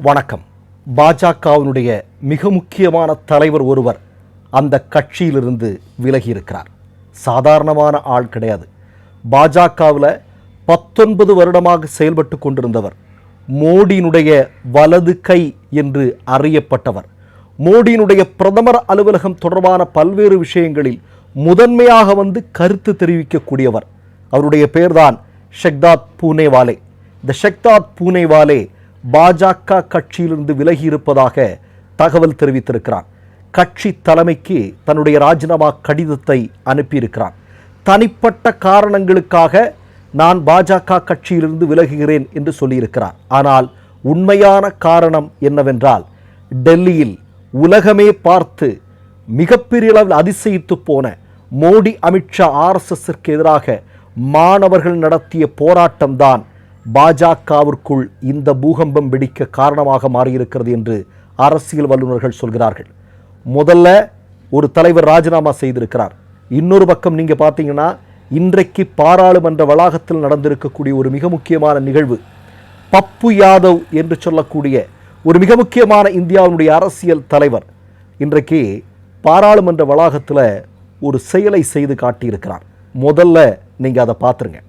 வணக்கம். பாஜகவினுடைய மிக முக்கியமான தலைவர் ஒருவர் அந்த கட்சியிலிருந்து விலகியிருக்கிறார். சாதாரணமான ஆள் கிடையாது. பாஜகவில் 19 வருடமாக செயல்பட்டு கொண்டிருந்தவர். மோடியினுடைய வலது கை என்று அறியப்பட்டவர். மோடியினுடைய பிரதமர் அலுவலகம் தொடர்பான பல்வேறு விஷயங்களில் முதன்மையாக கருத்து தெரிவிக்கக்கூடியவர். அவருடைய பெயர்தான் ஷெக்தாத் பூனேவாலே. இந்த ஷெக்தாத் பூனேவாலே பாஜக கட்சியிலிருந்து விலகி இருப்பதாக தகவல் தெரிவித்திருக்கிறார். கட்சி தலைமைக்கு தன்னுடைய ராஜினாமா கடிதத்தை அனுப்பியிருக்கிறார். தனிப்பட்ட காரணங்களுக்காக நான் பாஜக கட்சியிலிருந்து விலகுகிறேன் என்று சொல்லியிருக்கிறார். ஆனால் உண்மையான காரணம் என்னவென்றால், டெல்லியில் உலகமே பார்த்து மிகப்பெரிய அளவில் அதிசயித்து போன மோடி, அமித்ஷா, RSSற்கு எதிராக மாணவர்கள் நடத்திய போராட்டம்தான் பாஜகவிற்குள் இந்த பூகம்பம் வெடிக்க காரணமாக மாறியிருக்கிறது என்று அரசியல் வல்லுநர்கள் சொல்கிறார்கள். முதல்ல ஒரு தலைவர் ராஜினாமா செய்திருக்கிறார். இன்னொரு பக்கம் நீங்க பார்த்தீங்கன்னா, இன்றைக்கு பாராளுமன்ற வளாகத்தில் நடந்திருக்கக்கூடிய ஒரு மிக முக்கியமான நிகழ்வு, பப்பு யாதவ் என்று சொல்லக்கூடிய ஒரு மிக முக்கியமான இந்தியாவுடைய அரசியல் தலைவர் இன்றைக்கு பாராளுமன்ற வளாகத்தில் ஒரு செயலை செய்து காட்டியிருக்கிறார். முதல்ல நீங்க அதை பார்த்துருங்க.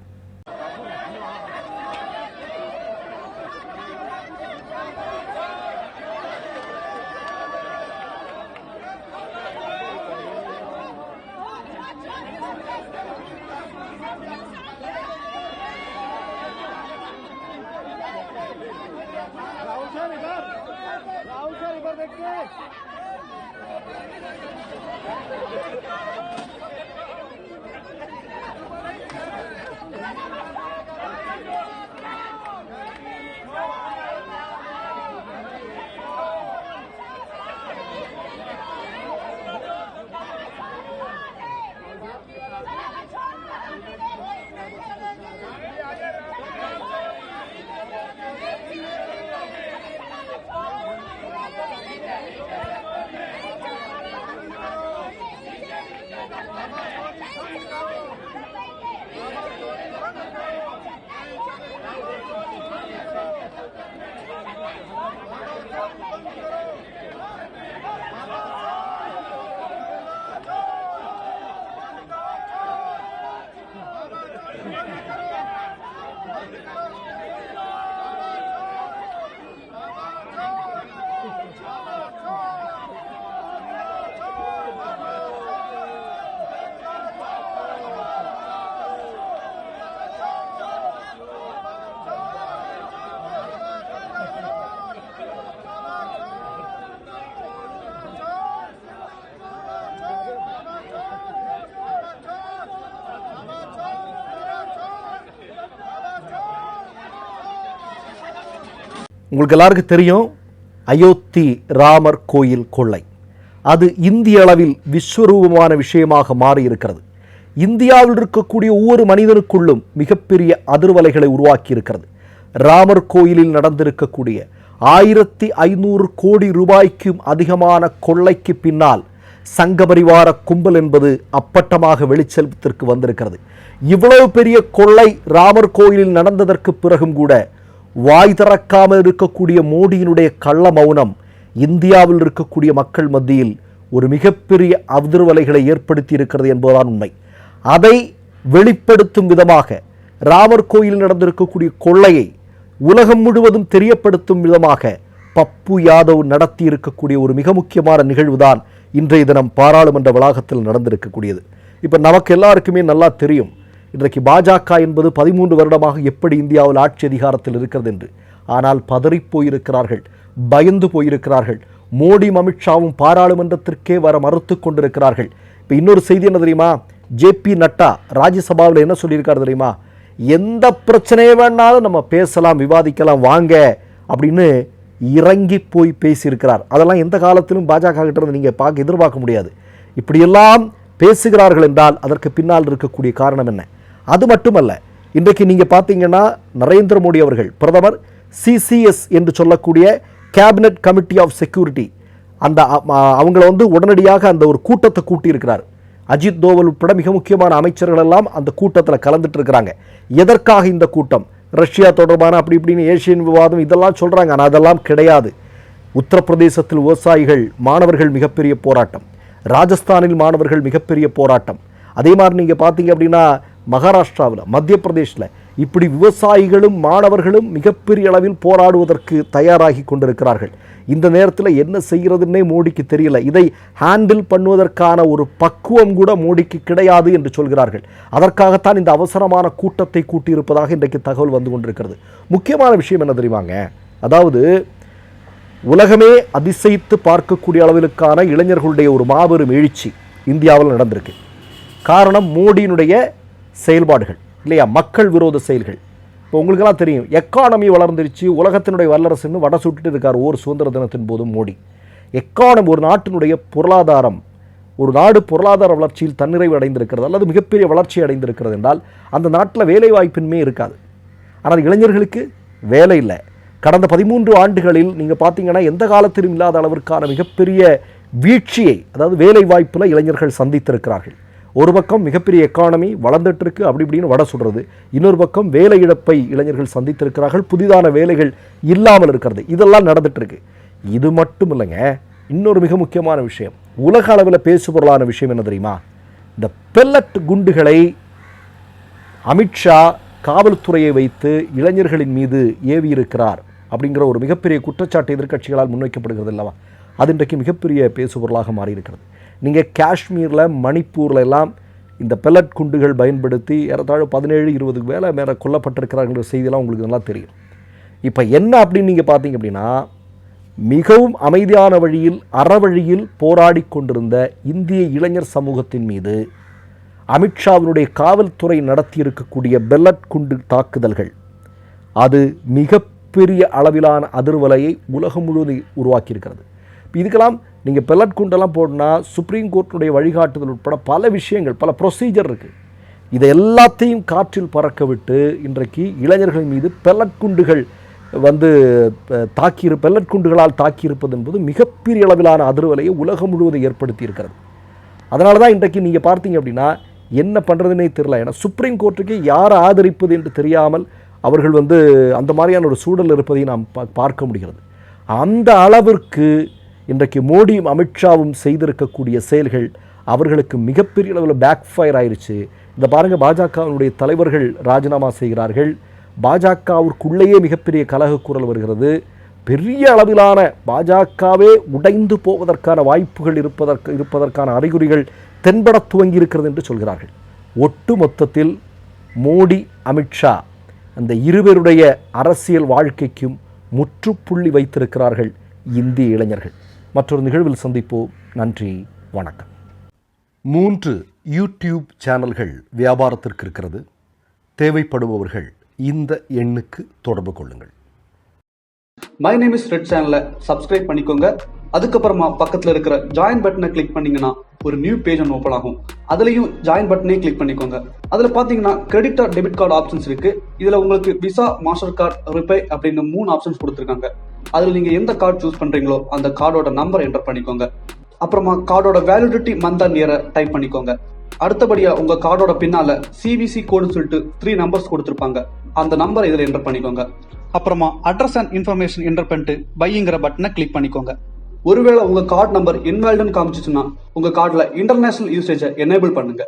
உங்களுக்கு எல்லாருக்கும் தெரியும், அயோத்தி ராமர் கோயில் கொள்ளை. அது இந்திய அளவில் விஸ்வரூபமான விஷயமாக மாறி இருக்கிறது. இந்தியாவில் இருக்கக்கூடிய ஒவ்வொரு மனிதனுக்குள்ளும் மிகப்பெரிய அதிர்வலைகளை உருவாக்கி இருக்கிறது. ராமர் கோயிலில் நடந்திருக்கக்கூடிய 1500 கோடி ரூபாய்க்கும் அதிகமான கொள்ளைக்கு பின்னால் சங்கபரிவார கும்பல் என்பது அப்பட்டமாக வெளிச்சத்திற்கு வந்திருக்கிறது. இவ்வளவு பெரிய கொள்ளை ராமர் கோயிலில் நடந்ததற்கு பிறகும் கூட வாய் திறக்காமல் இருக்கக்கூடிய மோடியினுடைய கள்ள மௌனம் இந்தியாவில் இருக்கக்கூடிய மக்கள் மத்தியில் ஒரு மிகப்பெரிய அதிர்வலைகளை ஏற்படுத்தி இருக்கிறது என்பதுதான் உண்மை. அதை வெளிப்படுத்தும் விதமாக ராமர் கோயிலில் நடந்திருக்கக்கூடிய கொள்ளையை உலகம் முழுவதும் தெரியப்படுத்தும் விதமாக பப்பு யாதவ் நடத்தி இருக்கக்கூடிய ஒரு மிக முக்கியமான நிகழ்வுதான் இன்றைய தினம் பாராளுமன்ற வளாகத்தில் நடந்திருக்கக்கூடியது. இப்போ நமக்கு எல்லாருக்குமே நல்லா தெரியும், இன்றைக்கு பாஜக என்பது 13 வருடமாக எப்படி இந்தியாவில் ஆட்சி அதிகாரத்தில் இருக்கிறது என்று. ஆனால் பதறி போயிருக்கிறார்கள், பயந்து போயிருக்கிறார்கள். மோடி, அமித்ஷாவும் பாராளுமன்றத்திற்கே வர மறுத்து கொண்டிருக்கிறார்கள். இப்போ இன்னொரு செய்தி என்ன தெரியுமா? JP நட்டா ராஜ்யசபாவில் என்ன சொல்லியிருக்காரு தெரியுமா? எந்த பிரச்சனையை வேணாலும் நம்ம பேசலாம், விவாதிக்கலாம், வாங்க அப்படின்னு இறங்கி போய் பேசியிருக்கிறார். அதெல்லாம் எந்த காலத்திலும் பாஜக கிட்ட இருந்து நீங்கள் எதிர்பார்க்க முடியாது. இப்படியெல்லாம் பேசுகிறார்கள் என்றால் அதற்கு பின்னால் இருக்கக்கூடிய காரணம் என்ன? அது மட்டுமல்ல, இன்றைக்கு நீங்கள் பார்த்தீங்கன்னா நரேந்திர மோடி அவர்கள் பிரதமர் CCS என்று சொல்லக்கூடிய கேபினட் கமிட்டி ஆஃப் செக்யூரிட்டி, அந்த அவங்கள உடனடியாக அந்த ஒரு கூட்டத்தை கூட்டியிருக்கிறார். அஜித் தோவல் உட்பட மிக முக்கியமான அமைச்சர்கள் எல்லாம் அந்த கூட்டத்தில் கலந்துட்டு இருக்கிறாங்க. எதற்காக இந்த கூட்டம்? ரஷ்யா தொடர்பான அப்படி இப்படின்னு ஏசியன் விவாதம் இதெல்லாம் சொல்கிறாங்க. ஆனால் அதெல்லாம் கிடையாது. உத்தரப்பிரதேசத்தில் விவசாயிகள் மாணவர்கள் மிகப்பெரிய போராட்டம், ராஜஸ்தானில் மாணவர்கள் மிகப்பெரிய போராட்டம், அதே மாதிரி நீங்கள் பார்த்தீங்க அப்படின்னா மகாராஷ்டிராவில், மத்திய பிரதேசில் இப்படி விவசாயிகளும் மாணவர்களும் மிகப்பெரிய அளவில் போராடுவதற்கு தயாராகி கொண்டிருக்கிறார்கள். இந்த நேரத்தில் என்ன செய்கிறதுன்னே மோடிக்கு தெரியல. இதை ஹேண்டில் பண்ணுவதற்கான ஒரு பக்குவம் கூட மோடிக்கு கிடையாது என்று சொல்கிறார்கள். அதற்காகத்தான் இந்த அவசரமான கூட்டத்தை கூட்டியிருப்பதாக இன்றைக்கு தகவல் வந்து கொண்டிருக்கிறது. முக்கியமான விஷயம் என்ன தெரியுமாங்க, அதாவது உலகமே அதிசயித்து பார்க்கக்கூடிய அளவிற்கான இளைஞர்களுடைய ஒரு மாபெரும் எழுச்சி இந்தியாவில் நடந்திருக்கு. காரணம் மோடியினுடைய செயல்பாடுகள் இல்லையா, மக்கள் விரோத செயல்கள். இப்போ உங்களுக்கெல்லாம் தெரியும், எக்கானமி வளர்ந்துருச்சு, உலகத்தினுடைய வல்லரசுன்னு வடை சுட்டுட்டு இருக்கார் ஒவ்வொரு சுதந்திர தினத்தின் போதும் மோடி. எக்கானமி, ஒரு நாட்டினுடைய பொருளாதாரம், ஒரு நாடு பொருளாதார வளர்ச்சியில் தன்னிறைவு அடைந்திருக்கிறது அல்லது மிகப்பெரிய வளர்ச்சி அடைந்திருக்கிறது என்றால் அந்த நாட்டில் வேலை வாய்ப்பின்மை இருக்காது. ஆனால் இளைஞர்களுக்கு வேலை இல்லை. கடந்த 13 ஆண்டுகளில் நீங்கள் பார்த்தீங்கன்னா எந்த காலத்திலும் இல்லாத அளவிற்கான மிகப்பெரிய வீழ்ச்சியை, அதாவது வேலை வாய்ப்பில் இளைஞர்கள் சந்தித்திருக்கிறார்கள். ஒரு பக்கம் மிகப்பெரிய எக்கானமி வளர்ந்துட்டு இருக்கு, அப்படி இப்படின்னு வடை சுடுறது. இன்னொரு பக்கம் வேலை இழப்பை இளைஞர்கள் சந்தித்திருக்கிறார்கள், புதிதான வேலைகள் இல்லாமல் இருக்கிறது. இதெல்லாம் நடந்துட்டு இருக்கு. இது மட்டும் இல்லைங்க, இன்னொரு மிக முக்கியமான விஷயம், உலக அளவில் பேசுபொருளான விஷயம் என்ன தெரியுமா, இந்த பெல்லட் குண்டுகளை அமித்ஷா காவல்துறையை வைத்து இளைஞர்களின் மீது ஏவி இருக்கிறார் அப்படிங்கிற ஒரு மிகப்பெரிய குற்றச்சாட்டு எதிர்க்கட்சிகளால் முன்வைக்கப்படுகிறது அல்லவா, அது இன்றைக்கு மிகப்பெரிய பேசுபொருளாக மாறியிருக்கிறது. நீங்கள் காஷ்மீரில், மணிப்பூரில் எல்லாம் இந்த பெல்லட் குண்டுகள் பயன்படுத்தி ஏறத்தாழ 17-20 மேலே கொல்லப்பட்டிருக்கிறார்கள் செய்தியெல்லாம் உங்களுக்கு நல்லா தெரியும். இப்போ என்ன அப்படின்னு நீங்கள் பார்த்தீங்க அப்படின்னா, மிகவும் அமைதியான வழியில், அறவழியில் போராடி கொண்டிருந்த இந்திய இளைஞர் சமூகத்தின் மீது அமித்ஷாவினுடைய காவல்துறை நடத்தியிருக்கக்கூடிய பெல்லட் குண்டு தாக்குதல்கள் அது மிகப்பெரிய அளவிலான அதிர்வலையை உலகம் முழுவதும் உருவாக்கியிருக்கிறது. இதுக்கெல்லாம் நீங்கள் பெல்லட் குண்டெல்லாம் போடனா சுப்ரீம் கோர்ட்டுடைய வழிகாட்டுதல் உட்பட பல விஷயங்கள், பல ப்ரொசீஜர் இருக்குது. இதை எல்லாத்தையும் காற்றில் பறக்க விட்டு இன்றைக்கு இளைஞர்கள் மீது பெல்லட் குண்டுகள் வந்து பெல்லட் குண்டுகளால் தாக்கியிருப்பது என்பது மிகப்பெரிய அளவிலான அதிர்வலையை உலகம் முழுவதும் ஏற்படுத்தி இருக்கிறது. அதனால தான் இன்றைக்கு நீங்கள் பார்த்தீங்க அப்படின்னா என்ன பண்ணுறதுனே தெரியல. ஏன்னா சுப்ரீம் கோர்ட்டுக்கு யாரை ஆதரிப்பது என்று தெரியாமல் அவர்கள் வந்து அந்த மாதிரியான ஒரு சூழல் இருப்பதை நாம் பார்க்க முடிகிறது. அந்த அளவிற்கு இன்றைக்கு மோடியும் அமித்ஷாவும் செய்திருக்கக்கூடிய செயல்கள் அவர்களுக்கு மிகப்பெரிய அளவில் பேக் ஃபயர் ஆயிடுச்சு. இந்த பாருங்கள், பாஜகவினுடைய தலைவர்கள் ராஜினாமா செய்கிறார்கள். பாஜகவிற்குள்ளேயே மிகப்பெரிய கலகக்குரல் வருகிறது. பெரிய அளவிலான பாஜகவே உடைந்து போவதற்கான வாய்ப்புகள் இருப்பதற்கான அறிகுறிகள் தென்பட துவங்கி இருக்கிறது என்று சொல்கிறார்கள். ஒட்டு மொத்தத்தில் மோடி, அமித்ஷா அந்த இருவருடைய அரசியல் வாழ்க்கைக்கும் முற்றுப்புள்ளி வைத்திருக்கிறார்கள் இந்திய இளைஞர்கள். மற்றொரு நிகழ்வில் சந்திப்போம். நன்றி, வணக்கம். 3 யூடியூப் சேனல்கள் வியாபாரத்திற்கு இருக்கிறது. தேவைப்படுபவர்கள் இந்த எண்ணுக்கு தொடர்பு கொள்ளுங்கள். மை நேம் இஸ் ரெட் சேனலை சப்ஸ்கிரைப் பண்ணிக்கோங்க. அதுக்கப்புறமா பக்கத்தில் இருக்கிற ஜாயின் பட்டனை கிளிக் பண்ணீங்கன்னா ஒரு நியூ பேஜ் ஒன்று ஓப்பன் ஆகும். அதுலேயும் ஜாயின் பட்டனே கிளிக் பண்ணிக்கோங்க. அதில் பார்த்தீங்கன்னா credit card, debit card options இருக்கு. இதில் உங்களுக்கு விசா, மாஸ்டர் கார்டு, ரிப்பே அப்படின்னு 3 ஆப்ஷன்ஸ் கொடுத்துருக்காங்க. அதில் நீங்கள் எந்த கார்டு சூஸ் பண்ணுறீங்களோ அந்த கார்டோட நம்பர் என்டர் பண்ணிக்கோங்க. அப்புறமா கார்டோட வேலிடிட்டி மந்த் அண்ட் இயரை டைப் பண்ணிக்கோங்க. அடுத்தபடியாக உங்கள் கார்டோட பின்னால் சிவிசி கோடுன்னு சொல்லிட்டு 3 நம்பர்ஸ் கொடுத்துருப்பாங்க. அந்த நம்பரை இதில் என்டர் பண்ணிக்கோங்க. அப்புறமா அட்ரஸ் அண்ட் இன்ஃபர்மேஷன் என்டர் பண்ணிட்டு பைங்கிற பட்டனை கிளிக் பண்ணிக்கோங்க. ஒருவேளை உங்க கார்டு நம்பர் இன்வாலிட்னு காமிச்சிச்சுன்னா உங்க கார்டுல இன்டர்நேஷனல் யூசேஜை எனேபிள் பண்ணுங்க.